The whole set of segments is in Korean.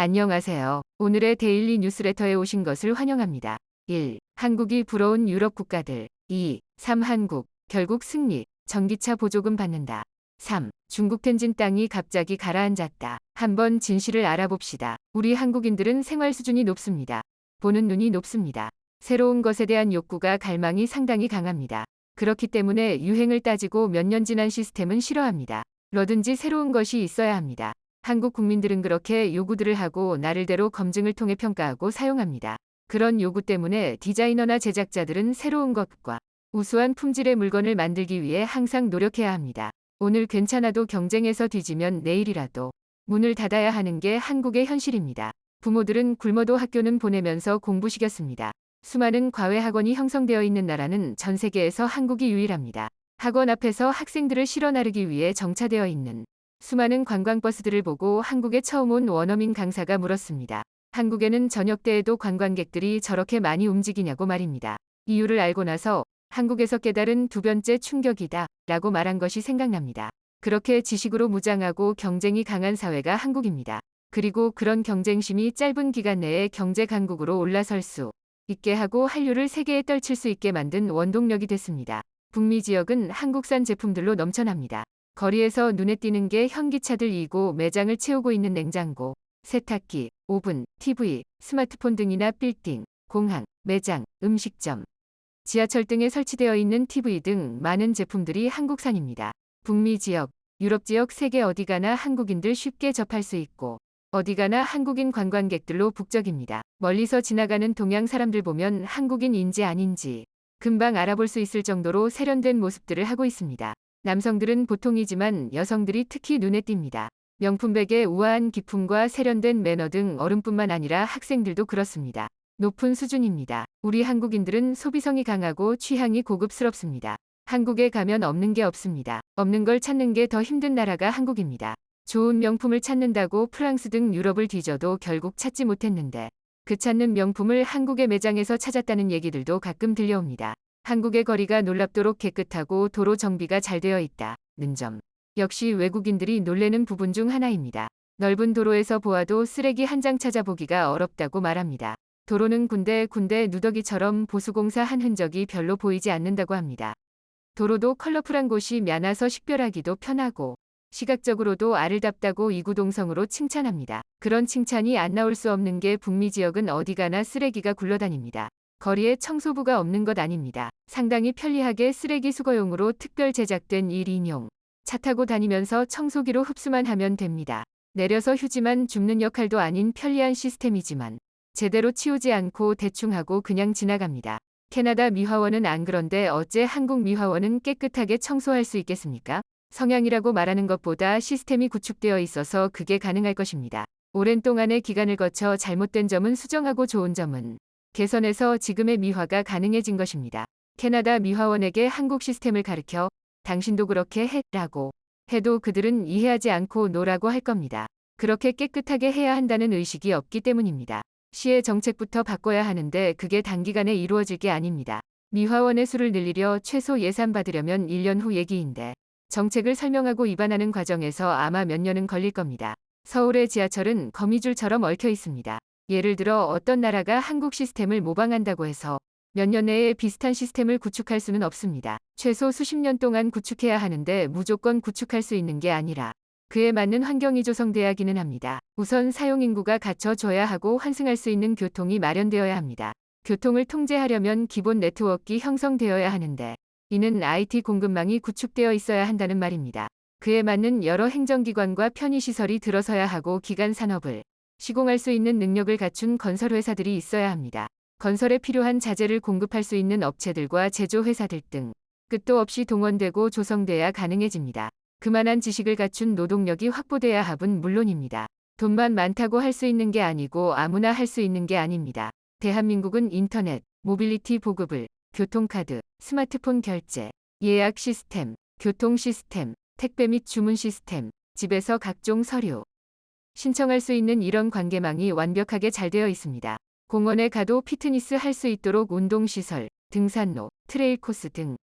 안녕하세요. 오늘의 데일리 뉴스레터에 오신 것을 환영합니다. 1. 한국이 부러운 유럽 국가들. 2. 3. 한국, 결국 승리, 전기차 보조금 받는다. 3. 중국 텐진 땅이 갑자기 가라앉았다. 한번 진실을 알아봅시다. 우리 한국인들은 생활 수준이 높습니다. 보는 눈이 높습니다. 새로운 것에 대한 욕구가 갈망이 상당히 강합니다. 그렇기 때문에 유행을 따지고 몇 년 지난 시스템은 싫어합니다. 뭐든지 새로운 것이 있어야 합니다. 한국 국민들은 그렇게 요구들을 하고 나름대로 검증을 통해 평가하고 사용합니다. 그런 요구 때문에 디자이너나 제작자들은 새로운 것과 우수한 품질의 물건을 만들기 위해 항상 노력해야 합니다. 오늘 괜찮아도 경쟁에서 뒤지면 내일이라도 문을 닫아야 하는 게 한국의 현실입니다. 부모들은 굶어도 학교는 보내면서 공부시켰습니다. 수많은 과외 학원이 형성되어 있는 나라는 전 세계에서 한국이 유일합니다. 학원 앞에서 학생들을 실어 나르기 위해 정차되어 있는 수많은 관광버스들을 보고 한국에 처음 온 원어민 강사가 물었습니다. 한국에는 저녁 때에도 관광객들이 저렇게 많이 움직이냐고 말입니다. 이유를 알고 나서 한국에서 깨달은 두 번째 충격이다 라고 말한 것이 생각납니다. 그렇게 지식으로 무장하고 경쟁이 강한 사회가 한국입니다. 그리고 그런 경쟁심이 짧은 기간 내에 경제 강국으로 올라설 수 있게 하고 한류를 세계에 떨칠 수 있게 만든 원동력이 됐습니다. 북미 지역은 한국산 제품들로 넘쳐납니다. 거리에서 눈에 띄는 게 현기차들이고 매장을 채우고 있는 냉장고, 세탁기, 오븐, TV, 스마트폰 등이나 빌딩, 공항, 매장, 음식점, 지하철 등에 설치되어 있는 TV 등 많은 제품들이 한국산입니다. 북미 지역, 유럽 지역 세계 어디 가나 한국인들 쉽게 접할 수 있고 어디 가나 한국인 관광객들로 북적입니다. 멀리서 지나가는 동양 사람들 보면 한국인인지 아닌지 금방 알아볼 수 있을 정도로 세련된 모습들을 하고 있습니다. 남성들은 보통이지만 여성들이 특히 눈에 띕니다. 명품백의 우아한 기품과 세련된 매너 등 어른뿐만 아니라 학생들도 그렇습니다. 높은 수준입니다. 우리 한국인들은 소비성이 강하고 취향이 고급스럽습니다. 한국에 가면 없는 게 없습니다. 없는 걸 찾는 게 더 힘든 나라가 한국입니다. 좋은 명품을 찾는다고 프랑스 등 유럽을 뒤져도 결국 찾지 못했는데 그 찾는 명품을 한국의 매장에서 찾았다는 얘기들도 가끔 들려옵니다. 한국의 거리가 놀랍도록 깨끗하고 도로 정비가 잘 되어 있다는 점 역시 외국인들이 놀래는 부분 중 하나입니다. 넓은 도로에서 보아도 쓰레기 한 장 찾아보기가 어렵다고 말합니다. 도로는 군데 누더기처럼 보수공사 한 흔적이 별로 보이지 않는다고 합니다. 도로도 컬러풀한 곳이 많아서 식별하기도 편하고 시각적으로도 아름답다고 이구동성으로 칭찬합니다. 그런 칭찬이 안 나올 수 없는 게 북미 지역은 어디 가나 쓰레기가 굴러다닙니다. 거리에 청소부가 없는 것 아닙니다. 상당히 편리하게 쓰레기 수거용으로 특별 제작된 1인용 차 타고 다니면서 청소기로 흡수만 하면 됩니다. 내려서 휴지만 줍는 역할도 아닌 편리한 시스템이지만 제대로 치우지 않고 대충 하고 그냥 지나갑니다. 캐나다 미화원은 안 그런데 어째 한국 미화원은 깨끗하게 청소할 수 있겠습니까? 성향이라고 말하는 것보다 시스템이 구축되어 있어서 그게 가능할 것입니다. 오랜 동안의 기간을 거쳐 잘못된 점은 수정하고 좋은 점은 개선해서 지금의 미화가 가능해진 것입니다. 캐나다 미화원에게 한국 시스템을 가르쳐 당신도 그렇게 해 라고 해도 그들은 이해하지 않고 노라고 할 겁니다. 그렇게 깨끗하게 해야 한다는 의식이 없기 때문입니다. 시의 정책부터 바꿔야 하는데 그게 단기간에 이루어질 게 아닙니다. 미화원의 수를 늘리려 최소 예산 받으려면 1년 후 얘기인데 정책을 설명하고 입안하는 과정에서 아마 몇 년은 걸릴 겁니다. 서울의 지하철은 거미줄처럼 얽혀 있습니다. 예를 들어 어떤 나라가 한국 시스템을 모방한다고 해서 몇 년 내에 비슷한 시스템을 구축할 수는 없습니다. 최소 수십 년 동안 구축해야 하는데 무조건 구축할 수 있는 게 아니라 그에 맞는 환경이 조성돼야기는 합니다. 우선 사용인구가 갖춰져야 하고 환승할 수 있는 교통이 마련되어야 합니다. 교통을 통제하려면 기본 네트워크가 형성되어야 하는데 이는 IT 공급망이 구축되어 있어야 한다는 말입니다. 그에 맞는 여러 행정기관과 편의시설이 들어서야 하고 기간 산업을 시공할 수 있는 능력을 갖춘 건설회사들이 있어야 합니다. 건설에 필요한 자재를 공급할 수 있는 업체들과 제조회사들 등 끝도 없이 동원되고 조성돼야 가능해집니다. 그만한 지식을 갖춘 노동력이 확보돼야 합은 물론입니다. 돈만 많다고 할 수 있는 게 아니고 아무나 할 수 있는 게 아닙니다. 대한민국은 인터넷, 모빌리티 보급을, 교통카드, 스마트폰 결제, 예약 시스템, 교통 시스템, 택배 및 주문 시스템, 집에서 각종 서류 신청할 수 있는 이런 관계망이 완벽하게 잘 되어 있습니다. 공원에 가도 피트니스 할 수 있도록 운동시설, 등산로, 트레일 코스 등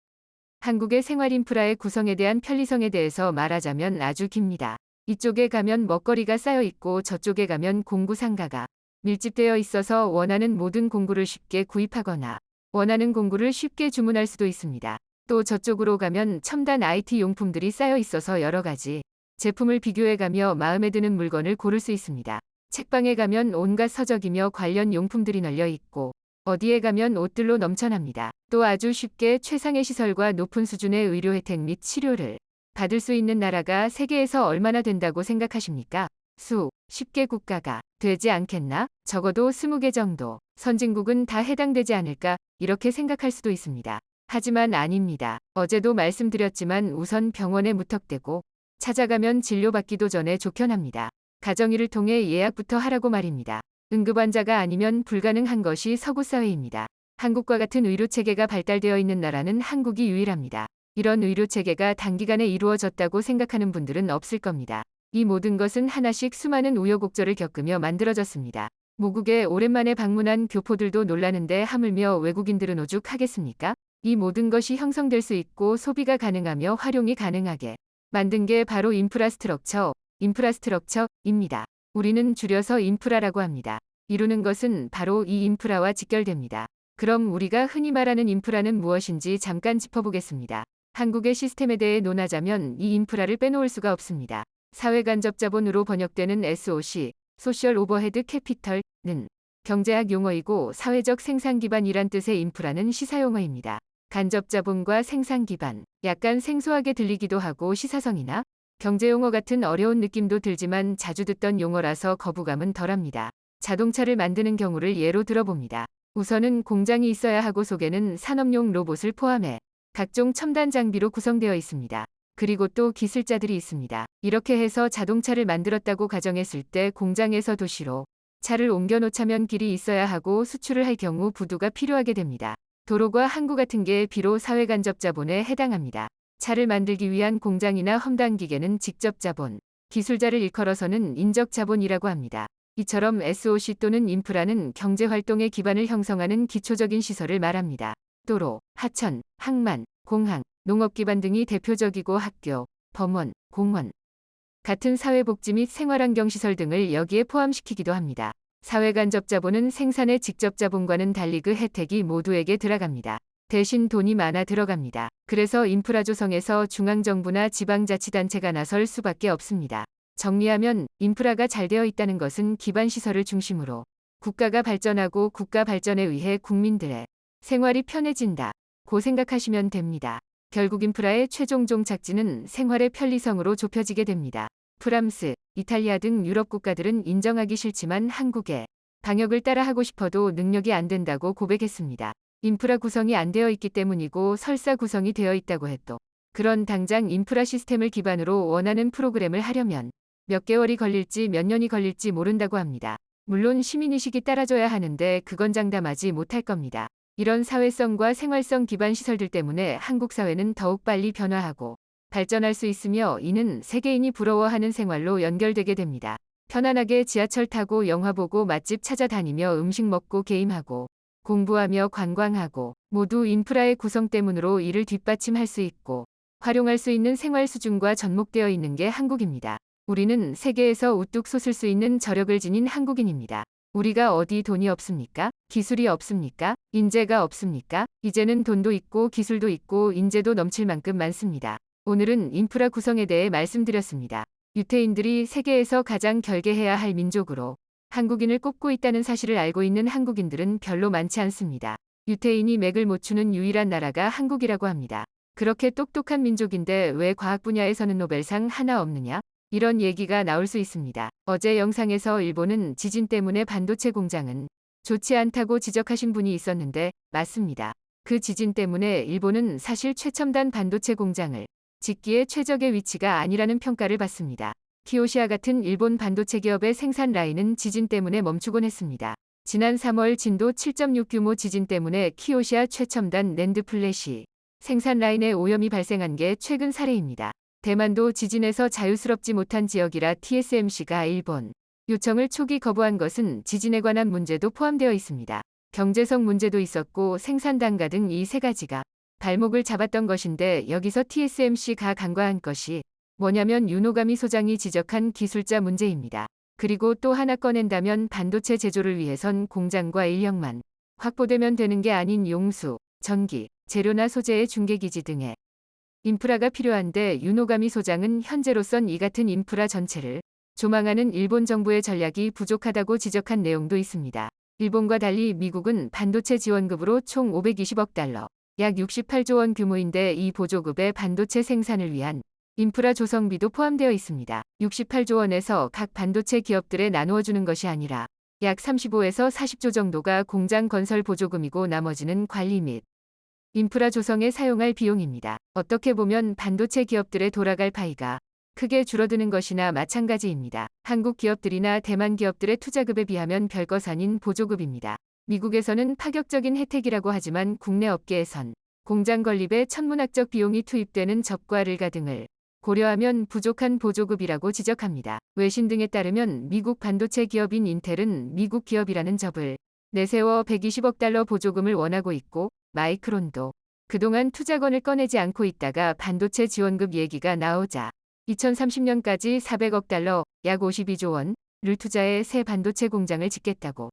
한국의 생활 인프라의 구성에 대한 편리성에 대해서 말하자면 아주 깁니다. 이쪽에 가면 먹거리가 쌓여 있고 저쪽에 가면 공구 상가가 밀집되어 있어서 원하는 모든 공구를 쉽게 구입하거나 원하는 공구를 쉽게 주문할 수도 있습니다. 또 저쪽으로 가면 첨단 IT 용품들이 쌓여 있어서 여러 가지 제품을 비교해가며 마음에 드는 물건을 고를 수 있습니다. 책방에 가면 온갖 서적이며 관련 용품들이 널려 있고 어디에 가면 옷들로 넘쳐납니다. 또 아주 쉽게 최상의 시설과 높은 수준의 의료 혜택 및 치료를 받을 수 있는 나라가 세계에서 얼마나 된다고 생각하십니까? 수, 10개 국가가 되지 않겠나? 적어도 20개 정도. 선진국은 다 해당되지 않을까? 이렇게 생각할 수도 있습니다. 하지만 아닙니다. 어제도 말씀드렸지만 우선 병원에 무턱대고 찾아가면 진료받기도 전에 쫓겨납니다. 가정의를 통해 예약부터 하라고 말입니다. 응급환자가 아니면 불가능한 것이 서구 사회입니다. 한국과 같은 의료체계가 발달되어 있는 나라는 한국이 유일합니다. 이런 의료체계가 단기간에 이루어졌다고 생각하는 분들은 없을 겁니다. 이 모든 것은 하나씩 수많은 우여곡절을 겪으며 만들어졌습니다. 모국에 오랜만에 방문한 교포들도 놀라는데 하물며 외국인들은 오죽하겠습니까? 이 모든 것이 형성될 수 있고 소비가 가능하며 활용이 가능하게 만든 게 바로 인프라스트럭처입니다. 우리는 줄여서 인프라라고 합니다. 이루는 것은 바로 이 인프라와 직결됩니다. 그럼 우리가 흔히 말하는 인프라는 무엇인지 잠깐 짚어보겠습니다. 한국의 시스템에 대해 논하자면 이 인프라를 빼놓을 수가 없습니다. 사회간접자본으로 번역되는 SOC, 소셜 오버헤드 캐피털은 경제학 용어이고 사회적 생산기반이란 뜻의 인프라는 시사용어입니다. 간접자본과 생산기반, 약간 생소하게 들리기도 하고 시사성이나 경제용어 같은 어려운 느낌도 들지만 자주 듣던 용어라서 거부감은 덜합니다. 자동차를 만드는 경우를 예로 들어봅니다. 우선은 공장이 있어야 하고 속에는 산업용 로봇을 포함해 각종 첨단 장비로 구성되어 있습니다. 그리고 또 기술자들이 있습니다. 이렇게 해서 자동차를 만들었다고 가정했을 때 공장에서 도시로 차를 옮겨놓자면 길이 있어야 하고 수출을 할 경우 부두가 필요하게 됩니다. 도로과 항구 같은 게 비로 사회간접자본에 해당합니다. 차를 만들기 위한 공장이나 험단 기계는 직접자본, 기술자를 일컬어서는 인적자본이라고 합니다. 이처럼 SOC 또는 인프라는 경제활동의 기반을 형성하는 기초적인 시설을 말합니다. 도로, 하천, 항만, 공항, 농업기반 등이 대표적이고 학교, 법원, 공원 같은 사회복지 및 생활환경시설 등을 여기에 포함시키기도 합니다. 사회간접자본은 생산의 직접자본과는 달리 그 혜택이 모두에게 들어갑니다. 대신 돈이 많아 들어갑니다. 그래서 인프라 조성에서 중앙정부나 지방자치단체가 나설 수밖에 없습니다. 정리하면 인프라가 잘 되어 있다는 것은 기반시설을 중심으로 국가가 발전하고 국가 발전에 의해 국민들의 생활이 편해진다. 고 생각하시면 됩니다. 결국 인프라의 최종 종착지는 생활의 편리성으로 좁혀지게 됩니다. 프랑스, 이탈리아 등 유럽 국가들은 인정하기 싫지만 한국의 방역을 따라하고 싶어도 능력이 안 된다고 고백했습니다. 인프라 구성이 안 되어 있기 때문이고 설사 구성이 되어 있다고 해도 그런 당장 인프라 시스템을 기반으로 원하는 프로그램을 하려면 몇 개월이 걸릴지 몇 년이 걸릴지 모른다고 합니다. 물론 시민의식이 따라줘야 하는데 그건 장담하지 못할 겁니다. 이런 사회성과 생활성 기반 시설들 때문에 한국 사회는 더욱 빨리 변화하고 발전할 수 있으며 이는 세계인이 부러워하는 생활로 연결되게 됩니다. 편안하게 지하철 타고 영화 보고 맛집 찾아다니며 음식 먹고 게임하고 공부하며 관광하고 모두 인프라의 구성 때문으로 이를 뒷받침할 수 있고 활용할 수 있는 생활 수준과 접목되어 있는 게 한국입니다. 우리는 세계에서 우뚝 솟을 수 있는 저력을 지닌 한국인입니다. 우리가 어디 돈이 없습니까? 기술이 없습니까? 인재가 없습니까? 이제는 돈도 있고 기술도 있고 인재도 넘칠 만큼 많습니다. 오늘은 인프라 구성에 대해 말씀드렸습니다. 유태인들이 세계에서 가장 결계해야 할 민족으로 한국인을 꼽고 있다는 사실을 알고 있는 한국인들은 별로 많지 않습니다. 유태인이 맥을 못 추는 유일한 나라가 한국이라고 합니다. 그렇게 똑똑한 민족인데 왜 과학 분야에서는 노벨상 하나 없느냐? 이런 얘기가 나올 수 있습니다. 어제 영상에서 일본은 지진 때문에 반도체 공장은 좋지 않다고 지적하신 분이 있었는데 맞습니다. 그 지진 때문에 일본은 사실 최첨단 반도체 공장을 짓기에 최적의 위치가 아니라는 평가를 받습니다. 키오시아 같은 일본 반도체 기업의 생산 라인은 지진 때문에 멈추곤 했습니다. 지난 3월 진도 7.6 규모 지진 때문에 키오시아 최첨단 낸드 플래시 생산 라인에 오염이 발생한 게 최근 사례입니다. 대만도 지진에서 자유스럽지 못한 지역이라 TSMC가 일본 요청을 초기 거부한 것은 지진에 관한 문제도 포함되어 있습니다. 경제성 문제도 있었고 생산 단가 등 이 세 가지가 발목을 잡았던 것인데 여기서 TSMC가 간과한 것이 뭐냐면 유노가미 소장이 지적한 기술자 문제입니다. 그리고 또 하나 꺼낸다면 반도체 제조를 위해선 공장과 인력만 확보되면 되는 게 아닌 용수, 전기, 재료나 소재의 중개기지 등의 인프라가 필요한데 유노가미 소장은 현재로선 이 같은 인프라 전체를 조망하는 일본 정부의 전략이 부족하다고 지적한 내용도 있습니다. 일본과 달리 미국은 반도체 지원급으로 총 520억 달러, 약 68조 원 규모인데 이 보조급의 반도체 생산을 위한 인프라 조성비도 포함되어 있습니다. 68조 원에서 각 반도체 기업들에 나누어 주는 것이 아니라 약 35에서 40조 정도가 공장 건설 보조금이고 나머지는 관리 및 인프라 조성에 사용할 비용입니다. 어떻게 보면 반도체 기업들의 돌아갈 파이가 크게 줄어드는 것이나 마찬가지입니다. 한국 기업들이나 대만 기업들의 투자급에 비하면 별것 아닌 보조급입니다. 미국에서는 파격적인 혜택이라고 하지만 국내 업계에선 공장 건립에 천문학적 비용이 투입되는 접과 를가 등을 고려하면 부족한 보조급이라고 지적합니다. 외신 등에 따르면 미국 반도체 기업인 인텔은 미국 기업이라는 접을 내세워 120억 달러 보조금을 원하고 있고 마이크론도 그동안 투자건을 꺼내지 않고 있다가 반도체 지원급 얘기가 나오자 2030년까지 400억 달러, 약 52조 원을 투자해 새 반도체 공장을 짓겠다고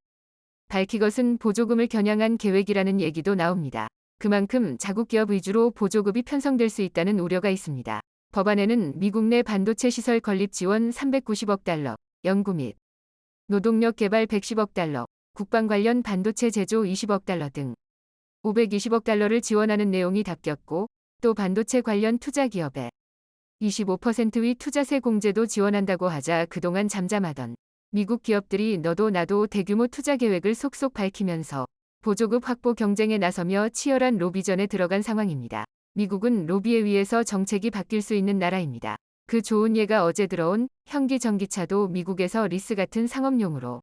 밝히것은 보조금을 겨냥한 계획이라는 얘기도 나옵니다. 그만큼 자국 기업 위주로 보조급이 편성될 수 있다는 우려가 있습니다. 법안에는 미국 내 반도체 시설 건립 지원 390억 달러, 연구 및 노동력 개발 110억 달러, 국방 관련 반도체 제조 20억 달러 등 520억 달러를 지원하는 내용이 담겼고 또 반도체 관련 투자 기업에 25%의 투자세 공제도 지원한다고 하자 그동안 잠잠하던 미국 기업들이 너도 나도 대규모 투자 계획을 속속 밝히면서 보조급 확보 경쟁에 나서며 치열한 로비전에 들어간 상황입니다. 미국은 로비에 의해서 정책이 바뀔 수 있는 나라입니다. 그 좋은 예가 어제 들어온 현기 전기차도 미국에서 리스 같은 상업용으로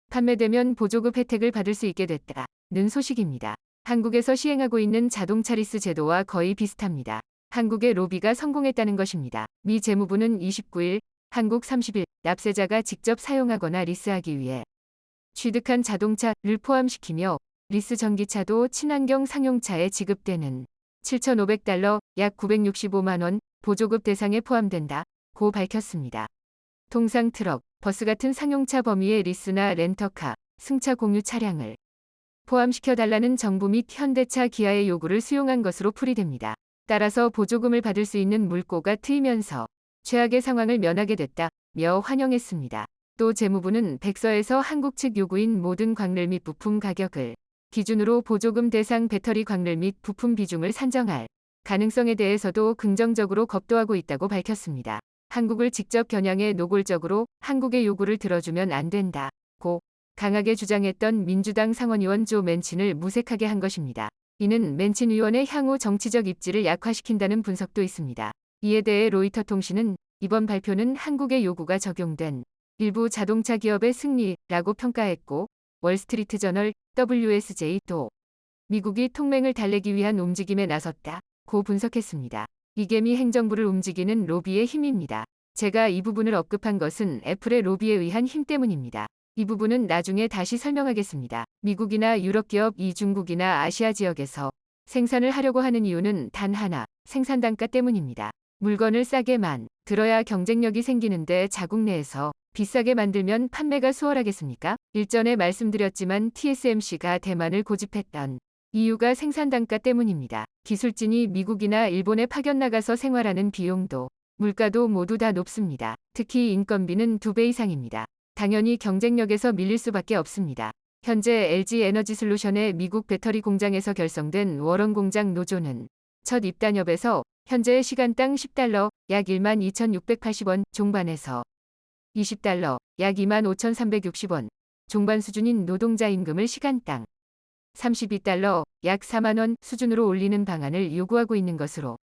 판매되면 보조급 혜택을 받을 수 있게 됐다는 소식입니다. 한국에서 시행하고 있는 자동차 리스 제도와 거의 비슷합니다. 한국의 로비가 성공했다는 것입니다. 미 재무부는 29일 한국 30일 납세자가 직접 사용하거나 리스하기 위해 취득한 자동차를 포함시키며 리스 전기차도 친환경 상용차에 지급되는 7,500달러 약 965만 원 보조급 대상에 포함된다고 밝혔습니다. 통상 트럭, 버스 같은 상용차 범위의 리스나 렌터카, 승차 공유 차량을 포함시켜달라는 정부 및 현대차 기아의 요구를 수용한 것으로 풀이됩니다. 따라서 보조금을 받을 수 있는 물꼬가 트이면서 최악의 상황을 면하게 됐다며 환영했습니다. 또 재무부는 백서에서 한국 측 요구인 모든 광를 및 부품 가격을 기준으로 보조금 대상 배터리 광를 및 부품 비중을 산정할 가능성에 대해서도 긍정적으로 검토하고 있다고 밝혔습니다. 한국을 직접 겨냥해 노골적으로 한국의 요구를 들어주면 안 된다고 강하게 주장했던 민주당 상원의원 조 맨친을 무색하게 한 것입니다. 이는 맨친 의원의 향후 정치적 입지를 약화시킨다는 분석도 있습니다. 이에 대해 로이터 통신은 이번 발표는 한국의 요구가 적용된 일부 자동차 기업의 승리라고 평가했고 월스트리트 저널 WSJ도 미국이 통맹을 달래기 위한 움직임에 나섰다고 분석했습니다. 이게 미 행정부를 움직이는 로비의 힘입니다. 제가 이 부분을 언급한 것은 애플의 로비에 의한 힘 때문입니다. 이 부분은 나중에 다시 설명하겠습니다. 미국이나 유럽 기업이 중국이나 아시아 지역에서 생산을 하려고 하는 이유는 단 하나, 생산 단가 때문입니다. 물건을 싸게 들어야 경쟁력이 생기는데 자국 내에서 비싸게 만들면 판매가 수월하겠습니까? 일전에 말씀드렸지만 TSMC가 대만을 고집했던 이유가 생산 단가 때문입니다. 기술진이 미국이나 일본에 파견 나가서 생활하는 비용도 물가도 모두 다 높습니다. 특히 인건비는 2배 이상입니다. 당연히 경쟁력에서 밀릴 수밖에 없습니다. 현재 LG 에너지솔루션의 미국 배터리 공장에서 결성된 워런 공장 노조는 첫 입단협에서 현재의 시간당 $10, 약 12,680원 종반에서 $20, 약 25,360원 종반 수준인 노동자 임금을 시간당 $32, 약 4만 원 수준으로 올리는 방안을 요구하고 있는 것으로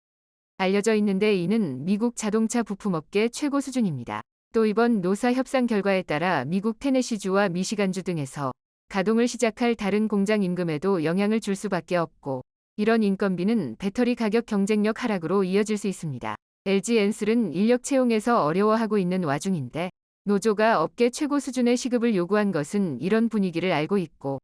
알려져 있는데 이는 미국 자동차 부품업계 최고 수준입니다. 또 이번 노사 협상 결과에 따라 미국 테네시주와 미시간주 등에서 가동을 시작할 다른 공장 임금에도 영향을 줄 수밖에 없고 이런 인건비는 배터리 가격 경쟁력 하락으로 이어질 수 있습니다. LG 엔슬은 인력 채용에서 어려워하고 있는 와중인데 노조가 업계 최고 수준의 시급을 요구한 것은 이런 분위기를 알고 있고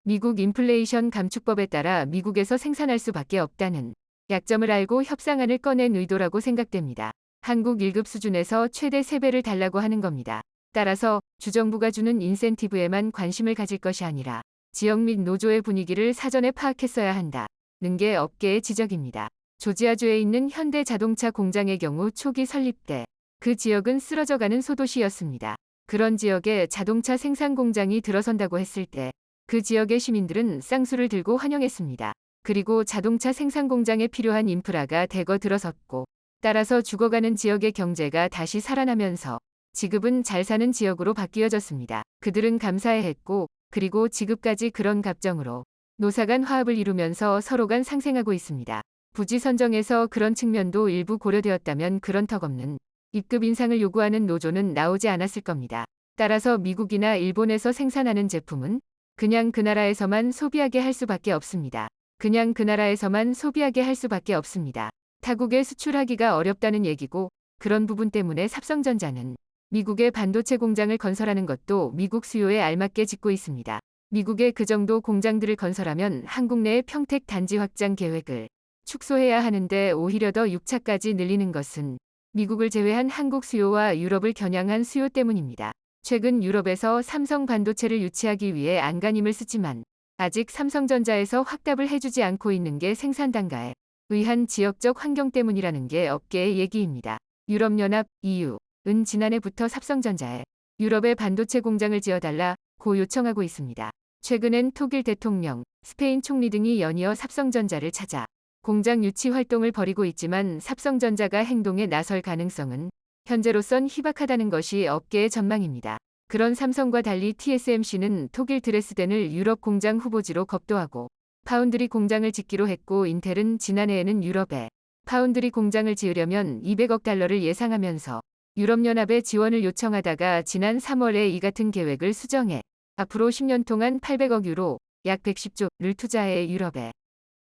미국 인플레이션 감축법에 따라 미국에서 생산할 수밖에 없다는 약점을 알고 협상안을 꺼낸 의도라고 생각됩니다. 한국 1급 수준에서 최대 3배를 달라고 하는 겁니다. 따라서 주정부가 주는 인센티브에만 관심을 가질 것이 아니라 지역 및 노조의 분위기를 사전에 파악했어야 한다는 게 업계의 지적입니다. 조지아주에 있는 현대 자동차 공장의 경우 초기 설립 때 그 지역은 쓰러져가는 소도시였습니다. 그런 지역에 자동차 생산 공장이 들어선다고 했을 때 그 지역의 시민들은 쌍수를 들고 환영했습니다. 그리고 자동차 생산 공장에 필요한 인프라가 대거 들어섰고 따라서 죽어가는 지역의 경제가 다시 살아나면서 지급은 잘 사는 지역으로 바뀌어졌습니다. 그들은 감사해했고 그리고 지금까지 그런 갑정으로 노사 간 화합을 이루면서 서로 간 상생하고 있습니다. 부지 선정에서 그런 측면도 일부 고려되었다면 그런 턱없는 입급 인상을 요구하는 노조는 나오지 않았을 겁니다. 따라서 미국이나 일본에서 생산하는 제품은 그냥 그 나라에서만 소비하게 할 수밖에 없습니다. 그냥 그 나라에서만 소비하게 할 수밖에 없습니다. 타국에 수출하기가 어렵다는 얘기고 그런 부분 때문에 삼성전자는 미국의 반도체 공장을 건설하는 것도 미국 수요에 알맞게 짓고 있습니다. 미국의 그 정도 공장들을 건설하면 한국 내의 평택 단지 확장 계획을 축소해야 하는데 오히려 더 6차까지 늘리는 것은 미국을 제외한 한국 수요와 유럽을 겨냥한 수요 때문입니다. 최근 유럽에서 삼성 반도체를 유치하기 위해 안간힘을 쓰지만 아직 삼성전자에서 확답을 해주지 않고 있는 게 생산 단가에 의한 지역적 환경 때문이라는 게 업계의 얘기입니다. 유럽연합 EU는 지난해부터 삼성전자에 유럽의 반도체 공장을 지어달라고 요청하고 있습니다. 최근엔 독일 대통령, 스페인 총리 등이 연이어 삼성전자를 찾아 공장 유치 활동을 벌이고 있지만 삼성전자가 행동에 나설 가능성은 현재로선 희박하다는 것이 업계의 전망입니다. 그런 삼성과 달리 TSMC는 독일 드레스덴을 유럽 공장 후보지로 겁도하고 파운드리 공장을 짓기로 했고 인텔은 지난해에는 유럽에 파운드리 공장을 지으려면 200억 달러를 예상하면서 유럽연합의 지원을 요청하다가 지난 3월에 이 같은 계획을 수정해 앞으로 10년 동안 800억 유로, 약 110조를 투자해 유럽에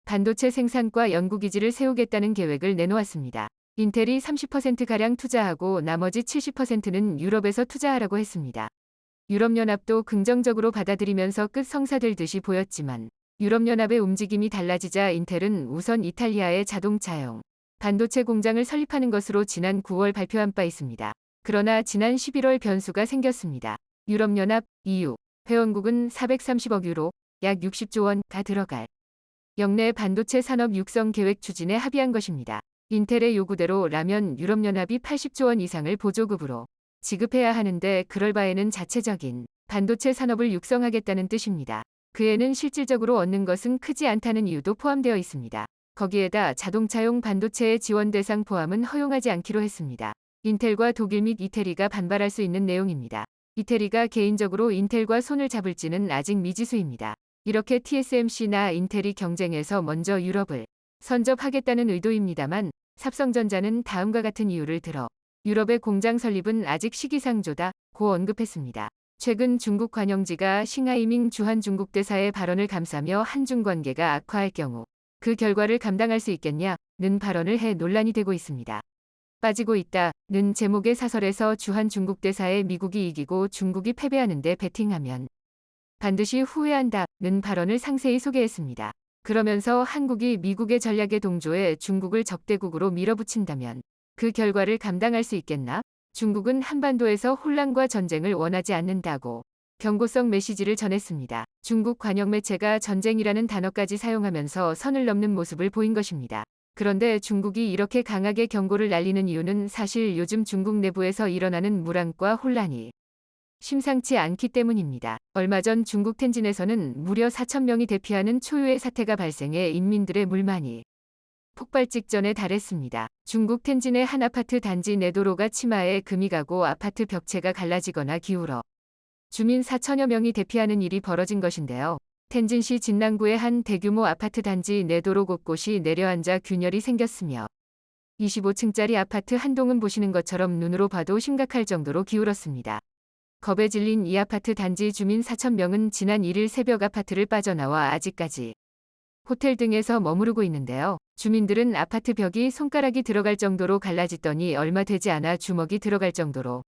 반도체 생산과 연구기지를 세우겠다는 계획을 내놓았습니다. 인텔이 30%가량 투자하고 나머지 70%는 유럽에서 투자하라고 했습니다. 유럽연합도 긍정적으로 받아들이면서 끝성사될 듯이 보였지만 유럽연합의 움직임이 달라지자 인텔은 우선 이탈리아의 자동차용 반도체 공장을 설립하는 것으로 지난 9월 발표한 바 있습니다. 그러나 지난 11월 변수가 생겼습니다. 유럽연합 EU 회원국은 430억 유로, 약 60조 원가 들어갈 역내 반도체 산업 육성 계획 추진에 합의한 것입니다. 인텔의 요구대로라면 유럽연합이 80조 원 이상을 보조급으로 지급해야 하는데 그럴 바에는 자체적인 반도체 산업을 육성하겠다는 뜻입니다. 그 애는 실질적으로 얻는 것은 크지 않다는 이유도 포함되어 있습니다. 거기에다 자동차용 반도체의 지원 대상 포함은 허용하지 않기로 했습니다. 인텔과 독일 및 이태리가 반발할 수 있는 내용입니다. 이태리가 개인적으로 인텔과 손을 잡을지는 아직 미지수입니다. 이렇게 TSMC나 인텔이 경쟁에서 먼저 유럽을 선접하겠다는 의도입니다만 삼성전자는 다음과 같은 이유를 들어 유럽의 공장 설립은 아직 시기상조다고 언급했습니다. 최근 중국 관영지가 싱하이밍 주한 중국 대사의 발언을 감싸며 한중 관계가 악화할 경우 그 결과를 감당할 수 있겠냐는 발언을 해 논란이 되고 있습니다. 빠지고 있다는 제목의 사설에서 주한 중국 대사의 미국이 이기고 중국이 패배하는데 베팅하면 반드시 후회한다는 발언을 상세히 소개했습니다. 그러면서 한국이 미국의 전략에 동조해 중국을 적대국으로 밀어붙인다면 그 결과를 감당할 수 있겠나? 중국은 한반도에서 혼란과 전쟁을 원하지 않는다고 경고성 메시지를 전했습니다. 중국 관영 매체가 전쟁이라는 단어까지 사용하면서 선을 넘는 모습을 보인 것입니다. 그런데 중국이 이렇게 강하게 경고를 날리는 이유는 사실 요즘 중국 내부에서 일어나는 물안과 혼란이 심상치 않기 때문입니다. 얼마 전 중국 텐진에서는 무려 4,000명이 대피하는 초유의 사태가 발생해 인민들의 물만이 폭발 직전에 달했습니다. 중국 텐진의 한 아파트 단지 내도로가 치마에 금이 가고 아파트 벽체가 갈라지거나 기울어 주민 4천여 명이 대피하는 일이 벌어진 것인데요. 텐진시 진난구의 한 대규모 아파트 단지 내도로 곳곳이 내려앉아 균열이 생겼으며 25층짜리 아파트 한 동은 보시는 것처럼 눈으로 봐도 심각할 정도로 기울었습니다. 겁에 질린 이 아파트 단지 주민 4,000명은 지난 1일 새벽 아파트를 빠져나와 아직까지 호텔 등에서 머무르고 있는데요. 주민들은 아파트 벽이 손가락이 들어갈 정도로 갈라지더니 얼마 되지 않아 주먹이 들어갈 정도로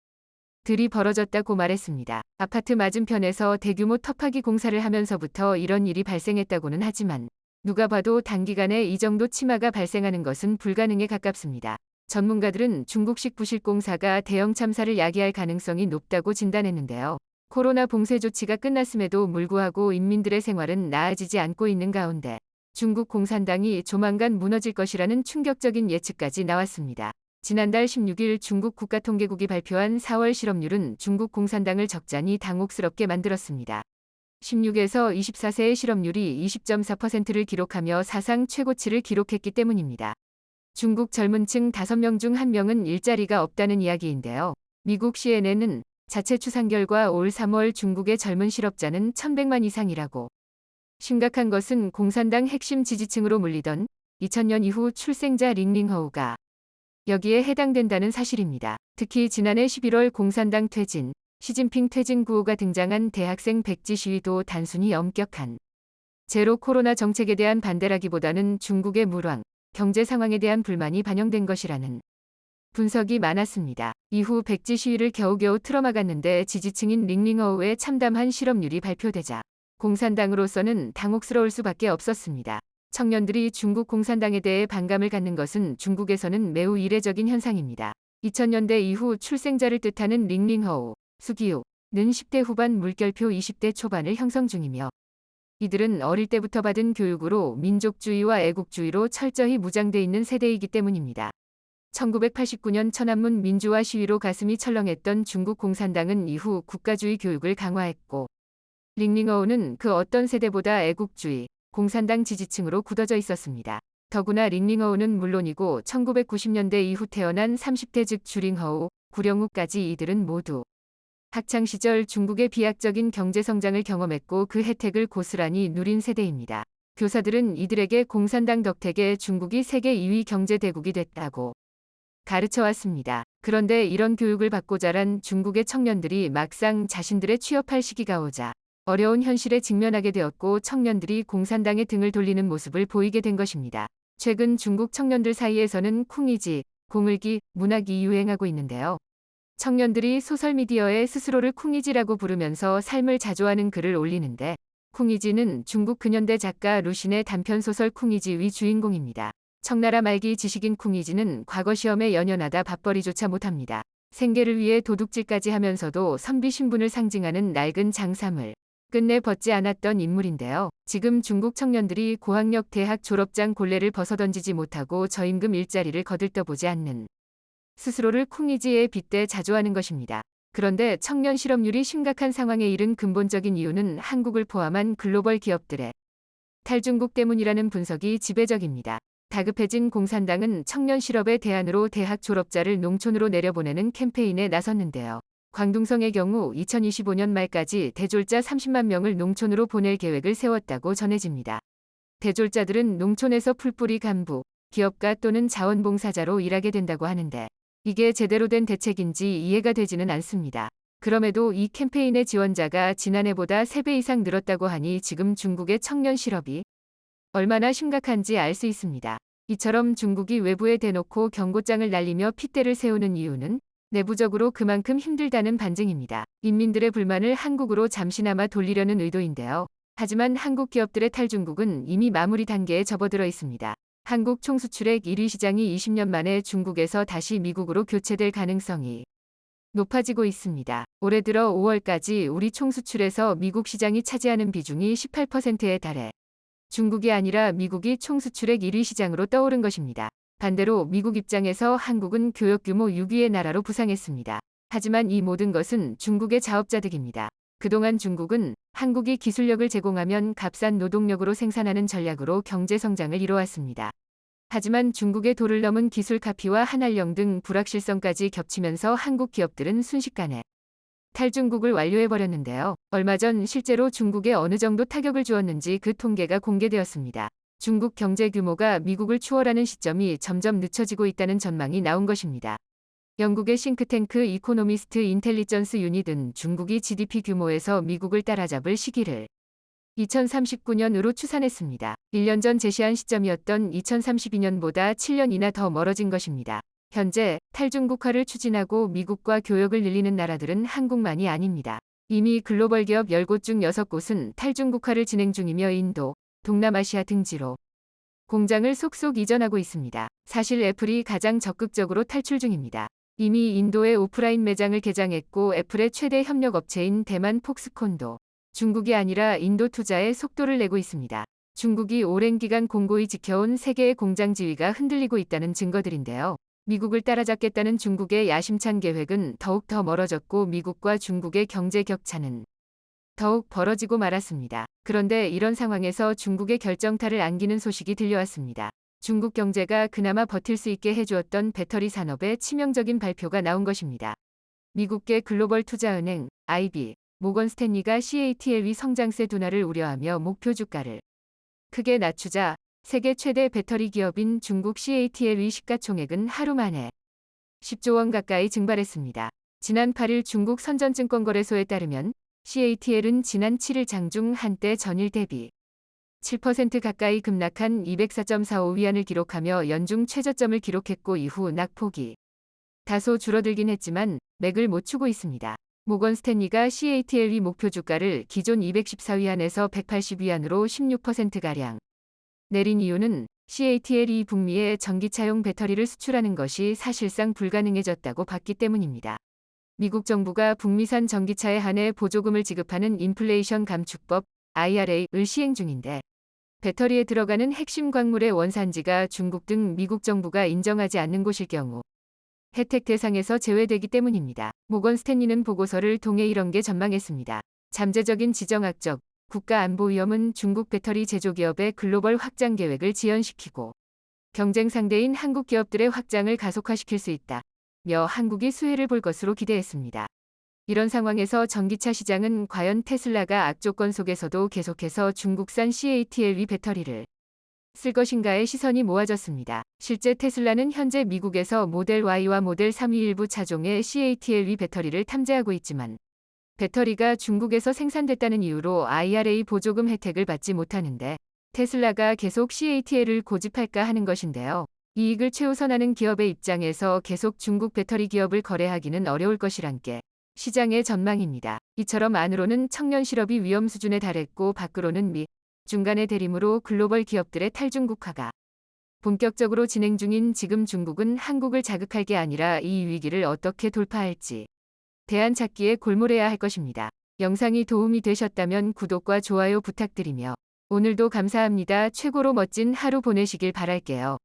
들이 벌어졌다고 말했습니다. 아파트 맞은편에서 대규모 터파기 공사를 하면서부터 이런 일이 발생했다고는 하지만 누가 봐도 단기간에 이 정도 치마가 발생하는 것은 불가능에 가깝습니다. 전문가들은 중국식 부실공사가 대형 참사를 야기할 가능성이 높다고 진단했는데요. 코로나 봉쇄 조치가 끝났음에도 불구하고 인민들의 생활은 나아지지 않고 있는 가운데 중국 공산당이 조만간 무너질 것이라는 충격적인 예측까지 나왔습니다. 지난달 16일 중국 국가통계국이 발표한 4월 실업률은 중국 공산당을 적잖이 당혹스럽게 만들었습니다. 16에서 24세의 실업률이 20.4%를 기록하며 사상 최고치를 기록했기 때문입니다. 중국 젊은층 5명 중 1명은 일자리가 없다는 이야기인데요. 미국 CNN은 자체 추산 결과 올 3월 중국의 젊은 실업자는 1,100만 이상이라고. 심각한 것은 공산당 핵심 지지층으로 물리던 2000년 이후 출생자 링링허우가 여기에 해당된다는 사실입니다. 특히 지난해 11월 공산당 퇴진, 시진핑 퇴진 구호가 등장한 대학생 백지 시위도 단순히 엄격한 제로 코로나 정책에 대한 반대라기보다는 중국의 물황, 경제 상황에 대한 불만이 반영된 것이라는 분석이 많았습니다. 이후 백지 시위를 겨우겨우 틀어막았는데 지지층인 링링허우의 참담한 실업률이 발표되자 공산당으로서는 당혹스러울 수밖에 없었습니다. 청년들이 중국 공산당에 대해 반감을 갖는 것은 중국에서는 매우 이례적인 현상입니다. 2000년대 이후 출생자를 뜻하는 링링허우, 수기우는 10대 후반 물결표 20대 초반을 형성 중이며 이들은 어릴 때부터 받은 교육으로 민족주의와 애국주의로 철저히 무장돼 있는 세대이기 때문입니다. 1989년 천안문 민주화 시위로 가슴이 철렁했던 중국 공산당은 이후 국가주의 교육을 강화했고 링링허우는 그 어떤 세대보다 애국주의, 공산당 지지층으로 굳어져 있었습니다. 더구나 링링허우는 물론이고 1990년대 이후 태어난 30대 즉 주링허우, 구령우까지 이들은 모두 학창시절 중국의 비약적인 경제성장을 경험했고 그 혜택을 고스란히 누린 세대입니다. 교사들은 이들에게 공산당 덕택에 중국이 세계 2위 경제대국이 됐다고 가르쳐왔습니다. 그런데 이런 교육을 받고 자란 중국의 청년들이 막상 자신들의 취업할 시기가 오자 어려운 현실에 직면하게 되었고 청년들이 공산당의 등을 돌리는 모습을 보이게 된 것입니다. 최근 중국 청년들 사이에서는 쿵이지, 공을기, 문학이 유행하고 있는데요. 청년들이 소설미디어에 스스로를 쿵이지라고 부르면서 삶을 자조하는 글을 올리는데 쿵이지는 중국 근현대 작가 루신의 단편소설 쿵이지의 주인공입니다. 청나라 말기 지식인 쿵이지는 과거 시험에 연연하다 밥벌이조차 못합니다. 생계를 위해 도둑질까지 하면서도 선비 신분을 상징하는 낡은 장삼을 끝내 벗지 않았던 인물인데요. 지금 중국 청년들이 고학력 대학 졸업장 골레를 벗어던지지 못하고 저임금 일자리를 거들떠보지 않는 스스로를 쿵이지에 빗대 자조하는 것입니다. 그런데 청년 실업률이 심각한 상황에 이른 근본적인 이유는 한국을 포함한 글로벌 기업들의 탈중국 때문이라는 분석이 지배적입니다. 다급해진 공산당은 청년 실업의 대안으로 대학 졸업자를 농촌으로 내려보내는 캠페인에 나섰는데요. 광둥성의 경우 2025년 말까지 대졸자 30만 명을 농촌으로 보낼 계획을 세웠다고 전해집니다. 대졸자들은 농촌에서 풀뿌리 간부, 기업가 또는 자원봉사자로 일하게 된다고 하는데 이게 제대로 된 대책인지 이해가 되지는 않습니다. 그럼에도 이 캠페인의 지원자가 지난해보다 3배 이상 늘었다고 하니 지금 중국의 청년 실업이 얼마나 심각한지 알 수 있습니다. 이처럼 중국이 외부에 대놓고 경고장을 날리며 핏대를 세우는 이유는 내부적으로 그만큼 힘들다는 반증입니다. 인민들의 불만을 한국으로 잠시나마 돌리려는 의도인데요. 하지만 한국 기업들의 탈중국은 이미 마무리 단계에 접어들어 있습니다. 한국 총수출액 1위 시장이 20년 만에 중국에서 다시 미국으로 교체될 가능성이 높아지고 있습니다. 올해 들어 5월까지 우리 총수출에서 미국 시장이 차지하는 비중이 18%에 달해 중국이 아니라 미국이 총수출액 1위 시장으로 떠오른 것입니다. 반대로 미국 입장에서 한국은 교역 규모 6위의 나라로 부상했습니다. 하지만 이 모든 것은 중국의 자업자득입니다. 그동안 중국은 한국이 기술력을 제공하면 값싼 노동력으로 생산하는 전략으로 경제 성장을 이뤄왔습니다. 하지만 중국의 도를 넘은 기술 카피와 한알령 등 불확실성까지 겹치면서 한국 기업들은 순식간에 탈중국을 완료해버렸는데요. 얼마 전 실제로 중국에 어느 정도 타격을 주었는지 그 통계가 공개되었습니다. 중국 경제 규모가 미국을 추월하는 시점이 점점 늦춰지고 있다는 전망이 나온 것입니다. 영국의 싱크탱크 이코노미스트 인텔리전스 유닛은 중국이 GDP 규모에서 미국을 따라잡을 시기를 2039년으로 추산했습니다. 1년 전 제시한 시점이었던 2032년보다 7년이나 더 멀어진 것입니다. 현재 탈중국화를 추진하고 미국과 교역을 늘리는 나라들은 한국만이 아닙니다. 이미 글로벌 기업 10곳 중 6곳은 탈중국화를 진행 중이며 인도, 동남아시아 등지로 공장을 속속 이전하고 있습니다. 사실 애플이 가장 적극적으로 탈출 중입니다. 이미 인도에 오프라인 매장을 개장했고 애플의 최대 협력 업체인 대만 폭스콘도 중국이 아니라 인도 투자에 속도를 내고 있습니다. 중국이 오랜 기간 공고히 지켜온 세계의 공장 지위가 흔들리고 있다는 증거들인데요. 미국을 따라잡겠다는 중국의 야심찬 계획은 더욱 더 멀어졌고 미국과 중국의 경제 격차는 더욱 벌어지고 말았습니다. 그런데 이런 상황에서 중국의 결정타를 안기는 소식이 들려왔습니다. 중국 경제가 그나마 버틸 수 있게 해주었던 배터리 산업에 치명적인 발표가 나온 것입니다. 미국계 글로벌 투자은행 IB, 모건 스탠리가 CATL의 성장세 둔화를 우려하며 목표 주가를 크게 낮추자 세계 최대 배터리 기업인 중국 CATL의 시가총액은 하루 만에 10조 원 가까이 증발했습니다. 지난 8일 중국 선전증권거래소에 따르면 CATL은 지난 7일 장중 한때 전일 대비 7% 가까이 급락한 204.45위안을 기록하며 연중 최저점을 기록했고 이후 낙폭이 다소 줄어들긴 했지만 맥을 못 추고 있습니다. 모건 스탠리가 CATL의 목표 주가를 기존 214위안에서 180위안으로 16%가량 내린 이유는 CATL이 북미에 전기차용 배터리를 수출하는 것이 사실상 불가능해졌다고 봤기 때문입니다. 미국 정부가 북미산 전기차에 한해 보조금을 지급하는 인플레이션 감축법 IRA를 시행 중인데 배터리에 들어가는 핵심 광물의 원산지가 중국 등 미국 정부가 인정하지 않는 곳일 경우 혜택 대상에서 제외되기 때문입니다. 모건 스탠리는 보고서를 통해 이런 게 전망했습니다. 잠재적인 지정학적 국가 안보 위험은 중국 배터리 제조기업의 글로벌 확장 계획을 지연시키고 경쟁 상대인 한국 기업들의 확장을 가속화시킬 수 있다. 며 한국이 수혜를 볼 것으로 기대했습니다. 이런 상황에서 전기차 시장은 과연 테슬라가 악조건 속에서도 계속해서 중국산 CATL의 배터리를 쓸 것인가에 시선이 모아졌습니다. 실제 테슬라는 현재 미국에서 모델 Y와 모델 3의 일부 차종의 CATL의 배터리를 탐재하고 있지만 배터리가 중국에서 생산됐다는 이유로 IRA 보조금 혜택을 받지 못하는데 테슬라가 계속 CATL을 고집할까 하는 것인데요. 이익을 최우선하는 기업의 입장에서 계속 중국 배터리 기업을 거래하기는 어려울 것이란 게 시장의 전망입니다. 이처럼 안으로는 청년 실업이 위험 수준에 달했고 밖으로는 미, 중간의 대림으로 글로벌 기업들의 탈중국화가 본격적으로 진행 중인 지금 중국은 한국을 자극할 게 아니라 이 위기를 어떻게 돌파할지 대안 찾기에 골몰해야 할 것입니다. 영상이 도움이 되셨다면 구독과 좋아요 부탁드리며 오늘도 감사합니다. 최고로 멋진 하루 보내시길 바랄게요.